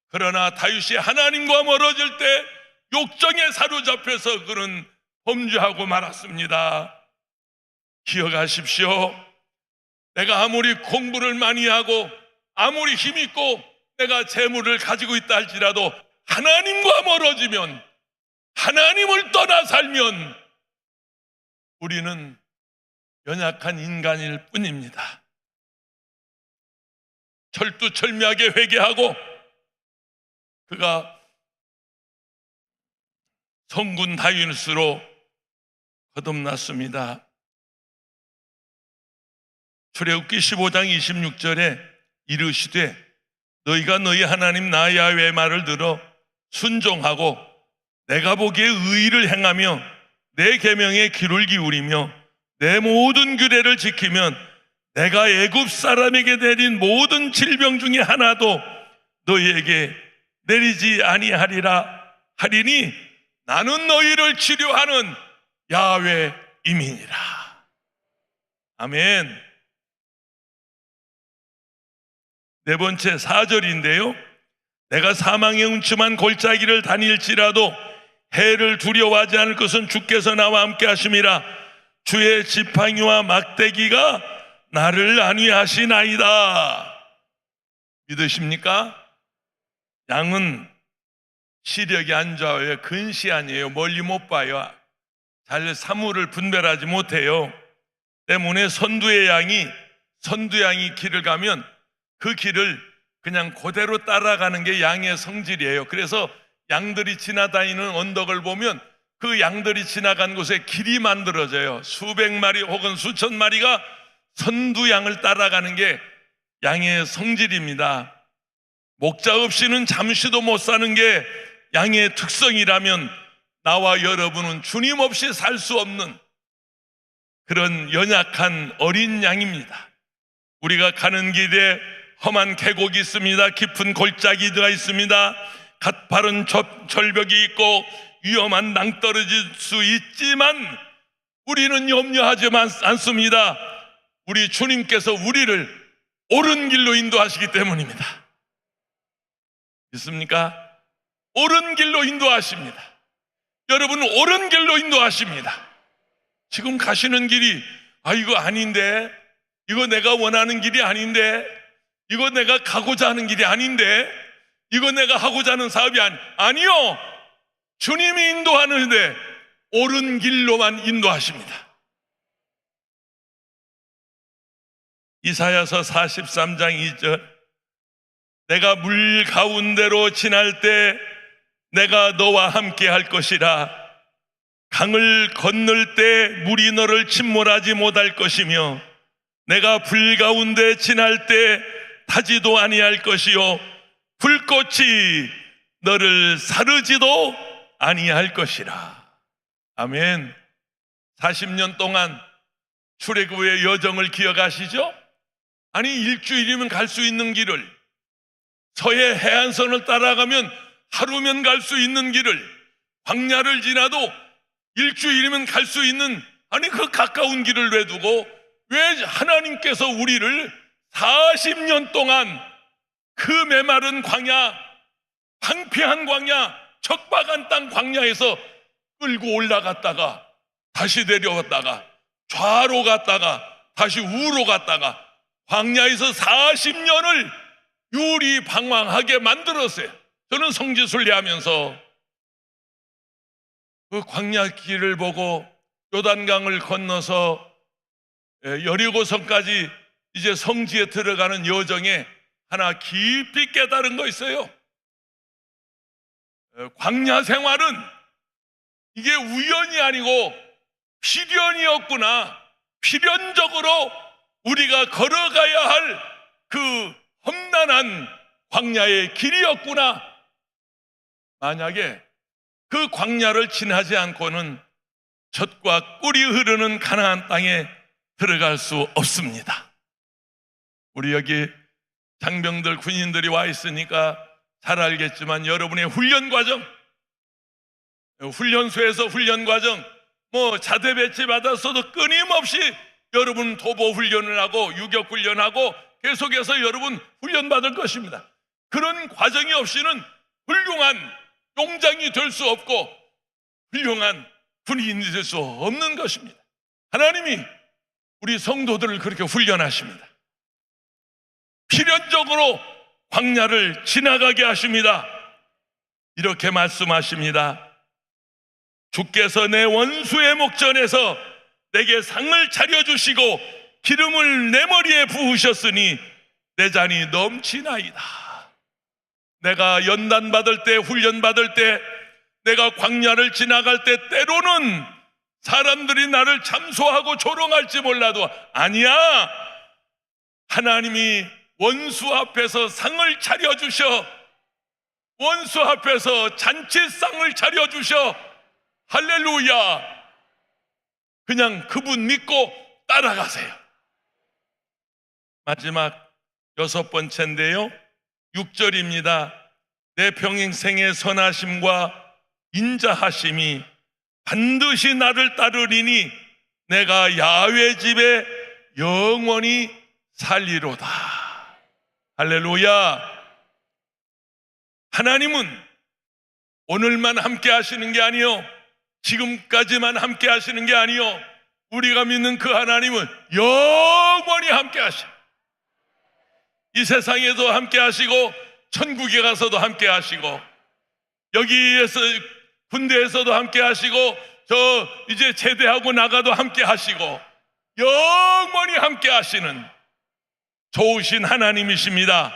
그러나 다윗이 하나님과 멀어질 때 욕정에 사로잡혀서 그는 범죄하고 말았습니다. 기억하십시오. 내가 아무리 공부를 많이 하고 아무리 힘있고 내가 재물을 가지고 있다 할지라도 하나님과 멀어지면, 하나님을 떠나 살면 우리는 연약한 인간일 뿐입니다. 철두철미하게 회개하고 그가 성군 다윗으로 거듭났습니다. 출애굽기 15장 26절에 이르시되 너희가 너희 하나님 나 야훼의 말을 들어 순종하고 내가 보기에 의를 행하며 내 계명에 귀를 기울이며 내 모든 규례를 지키면 내가 애굽 사람에게 내린 모든 질병 중에 하나도 너희에게 내리지 아니하리라 하리니 나는 너희를 치료하는 야훼임이니라. 아멘. 네 번째 4절인데요. 내가 사망의 음침한 골짜기를 다닐지라도 해를 두려워하지 않을 것은 주께서 나와 함께 하심이라. 주의 지팡이와 막대기가 나를 안위하시나이다. 믿으십니까? 양은 시력이 안 좋아요. 근시 아니에요. 멀리 못 봐요. 잘 사물을 분별하지 못해요. 때문에 선두양이 길을 가면 그 길을 그냥 그대로 따라가는 게 양의 성질이에요. 그래서 양들이 지나다니는 언덕을 보면 그 양들이 지나간 곳에 길이 만들어져요. 수백 마리 혹은 수천 마리가 선두양을 따라가는 게 양의 성질입니다. 목자 없이는 잠시도 못 사는 게 양의 특성이라면 나와 여러분은 주님 없이 살 수 없는 그런 연약한 어린 양입니다. 우리가 가는 길에 험한 계곡이 있습니다. 깊은 골짜기가 있습니다. 가파른 절벽이 있고 위험한 낭떠러질 수 있지만 우리는 염려하지 않습니다. 우리 주님께서 우리를 옳은 길로 인도하시기 때문입니다. 믿습니까? 옳은 길로 인도하십니다. 여러분, 옳은 길로 인도하십니다. 지금 가시는 길이 이거 아닌데, 이거 내가 원하는 길이 아닌데, 이거 내가 가고자 하는 길이 아닌데, 이거 내가 하고자 하는 사업이 아니요. 주님이 인도하는데 옳은 길로만 인도하십니다. 이사야서 43장 2절, 내가 물 가운데로 지날 때 내가 너와 함께 할 것이라. 강을 건널 때 물이 너를 침몰하지 못할 것이며 내가 불 가운데 지날 때 타지도 아니할 것이요 불꽃이 너를 사르지도 아니할 것이라. 아멘. 40년 동안 출애굽의 여정을 기억하시죠? 아니, 일주일이면 갈 수 있는 길을, 서해 해안선을 따라가면 하루면 갈 수 있는 길을, 광야를 지나도 일주일이면 갈 수 있는, 아니 그 가까운 길을 왜 두고 왜 하나님께서 우리를 40년 동안 그 메마른 광야, 황폐한 광야, 척박한 땅 광야에서 끌고 올라갔다가 다시 내려왔다가 좌로 갔다가 다시 우로 갔다가 광야에서 40년을 유리방황하게 만들었어요. 저는 성지순례하면서 그 광야 길을 보고 요단강을 건너서 여리고성까지 이제 성지에 들어가는 여정에 하나 깊이 깨달은 거 있어요. 광야 생활은 이게 우연이 아니고 필연이었구나. 필연적으로 우리가 걸어가야 할 그 험난한 광야의 길이었구나. 만약에 그 광야를 지나지 않고는 젖과 꿀이 흐르는 가나안 땅에 들어갈 수 없습니다. 우리 여기 장병들, 군인들이 와 있으니까 잘 알겠지만 여러분의 훈련 과정, 훈련소에서 훈련 과정, 자대 배치 받았어도 끊임없이 여러분 도보 훈련을 하고 유격 훈련하고 계속해서 여러분 훈련 받을 것입니다. 그런 과정이 없이는 훌륭한 용장이 될 수 없고 훌륭한 군인이 될 수 없는 것입니다. 하나님이 우리 성도들을 그렇게 훈련하십니다. 필연적으로 광야를 지나가게 하십니다. 이렇게 말씀하십니다. 주께서 내 원수의 목전에서 내게 상을 차려주시고 기름을 내 머리에 부으셨으니 내 잔이 넘치나이다. 내가 연단 받을 때, 훈련 받을 때, 내가 광야를 지나갈 때 때로는 사람들이 나를 참소하고 조롱할지 몰라도 아니야, 하나님이 원수 앞에서 상을 차려주셔, 원수 앞에서 잔치상을 차려주셔. 할렐루야. 그냥 그분 믿고 따라가세요. 마지막 6번째인데요 6절입니다. 내 평생의 선하심과 인자하심이 반드시 나를 따르리니 내가 야훼 집에 영원히 살리로다. 할렐루야. 하나님은 오늘만 함께 하시는 게 아니요, 지금까지만 함께 하시는 게 아니요, 우리가 믿는 그 하나님은 영원히 함께 하시고, 이 세상에도 함께 하시고 천국에 가서도 함께 하시고, 여기에서 군대에서도 함께 하시고, 저 이제 제대하고 나가도 함께 하시고, 영원히 함께 하시는 좋으신 하나님이십니다.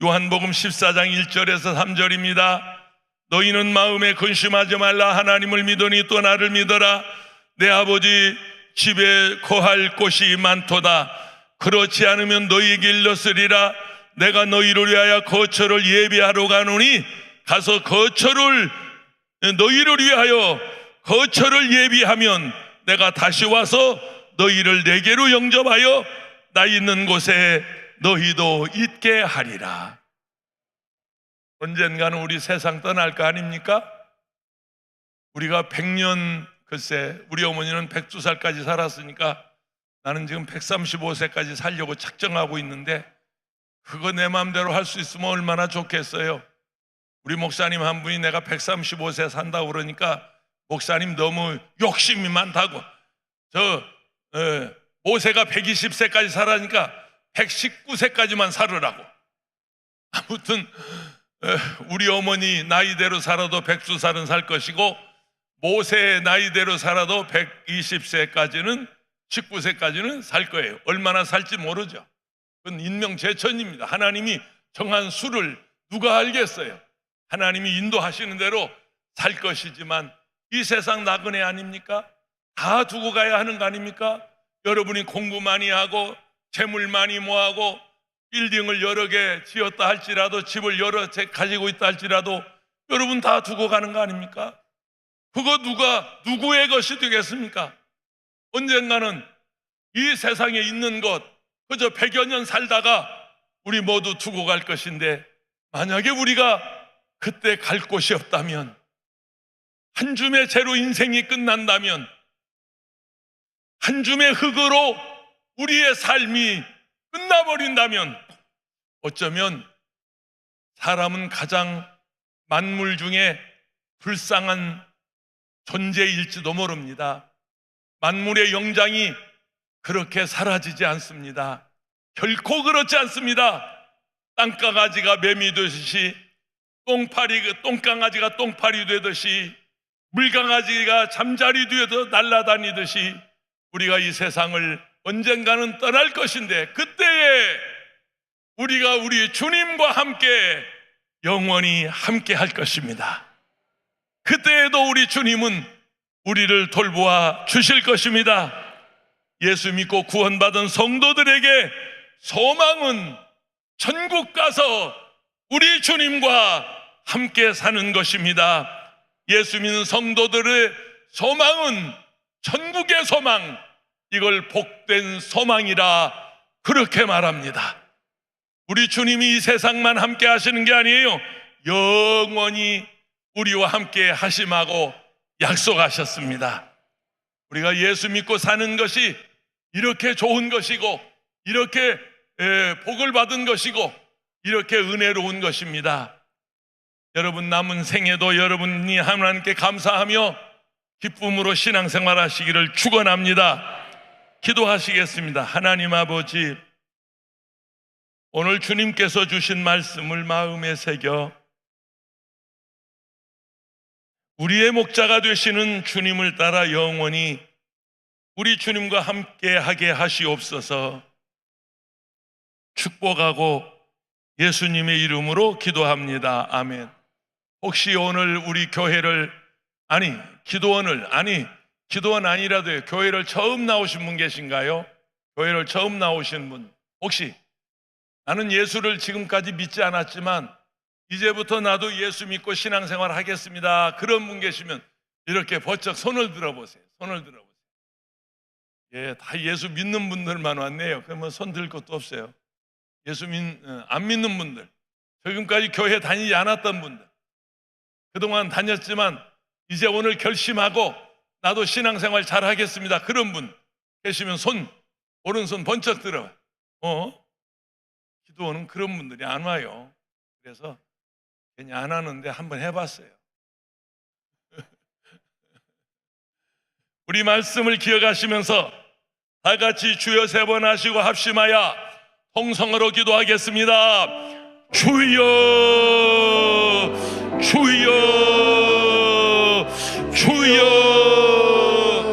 요한복음 14장 1절에서 3절입니다. 너희는 마음에 근심하지 말라. 하나님을 믿으니 또 나를 믿어라. 내 아버지 집에 거할 곳이 많도다. 그렇지 않으면 너희에게 일렀으리라. 내가 너희를 위하여 거처를 예비하러 가노니 가서 너희를 위하여 거처를 예비하면 내가 다시 와서 너희를 내게로 영접하여 나 있는 곳에 너희도 있게 하리라. 언젠가는 우리 세상 떠날 거 아닙니까? 우리가 100년, 글쎄 우리 어머니는 102살까지 살았으니까 나는 지금 135세까지 살려고 작정하고 있는데, 그거 내 마음대로 할 수 있으면 얼마나 좋겠어요. 우리 목사님 한 분이 내가 135세 산다고 그러니까 목사님 너무 욕심이 많다고, 모세가 120세까지 살아니까 119세까지만 살으라고. 아무튼 우리 어머니 나이대로 살아도 102살은 살 것이고, 모세의 나이대로 살아도 120세까지는 19세까지는 살 거예요. 얼마나 살지 모르죠. 그건 인명재천입니다. 하나님이 정한 수를 누가 알겠어요. 하나님이 인도하시는 대로 살 것이지만 이 세상 나그네 아닙니까? 다 두고 가야 하는 거 아닙니까? 여러분이 공부 많이 하고 재물 많이 모아고 빌딩을 여러 개 지었다 할지라도, 집을 여러 채 가지고 있다 할지라도 여러분 다 두고 가는 거 아닙니까? 그거 누구의 것이 되겠습니까? 언젠가는 이 세상에 있는 것 그저 100여 년 살다가 우리 모두 두고 갈 것인데, 만약에 우리가 그때 갈 곳이 없다면, 한 줌의 재로 인생이 끝난다면, 한 줌의 흙으로 우리의 삶이 끝나버린다면, 어쩌면 사람은 가장 만물 중에 불쌍한 존재일지도 모릅니다. 만물의 영장이 그렇게 사라지지 않습니다. 결코 그렇지 않습니다. 땅강아지가 매미 되듯이, 똥강아지가 똥파리 되듯이, 물강아지가 잠자리 뒤에서 날아다니듯이 우리가 이 세상을 언젠가는 떠날 것인데, 그때에 우리가 우리 주님과 함께 영원히 함께 할 것입니다. 그때에도 우리 주님은 우리를 돌보아 주실 것입니다. 예수 믿고 구원받은 성도들에게 소망은 천국 가서 우리 주님과 함께 사는 것입니다. 예수 믿는 성도들의 소망은 천국의 소망, 이걸 복된 소망이라 그렇게 말합니다. 우리 주님이 이 세상만 함께 하시는 게 아니에요. 영원히 우리와 함께 하심하고 약속하셨습니다. 우리가 예수 믿고 사는 것이 이렇게 좋은 것이고, 이렇게 복을 받은 것이고, 이렇게 은혜로운 것입니다. 여러분 남은 생에도 여러분이 하나님께 감사하며 기쁨으로 신앙생활 하시기를 축원합니다. 기도하시겠습니다. 하나님 아버지, 오늘 주님께서 주신 말씀을 마음에 새겨 우리의 목자가 되시는 주님을 따라 영원히 우리 주님과 함께 하게 하시옵소서. 축복하고 예수님의 이름으로 기도합니다. 아멘. 혹시 오늘 우리 교회를, 기도원 아니라도 교회를 처음 나오신 분 계신가요? 교회를 처음 나오신 분, 혹시 나는 예수를 지금까지 믿지 않았지만 이제부터 나도 예수 믿고 신앙생활 하겠습니다, 그런 분 계시면 이렇게 번쩍 손을 들어보세요. 손을 들어보세요. 예, 다 예수 믿는 분들만 왔네요. 그러면 손 들 것도 없어요. 안 믿는 분들, 지금까지 교회 다니지 않았던 분들, 그동안 다녔지만 이제 오늘 결심하고 나도 신앙생활 잘 하겠습니다, 그런 분 계시면 오른손 번쩍 들어. 기도는 그런 분들이 안 와요. 그래서 괜히 안 하는데 한번 해봤어요. 우리 말씀을 기억하시면서 다 같이 주여 3번 하시고 합심하여 통성으로 기도하겠습니다. 주여, 주여, 주여.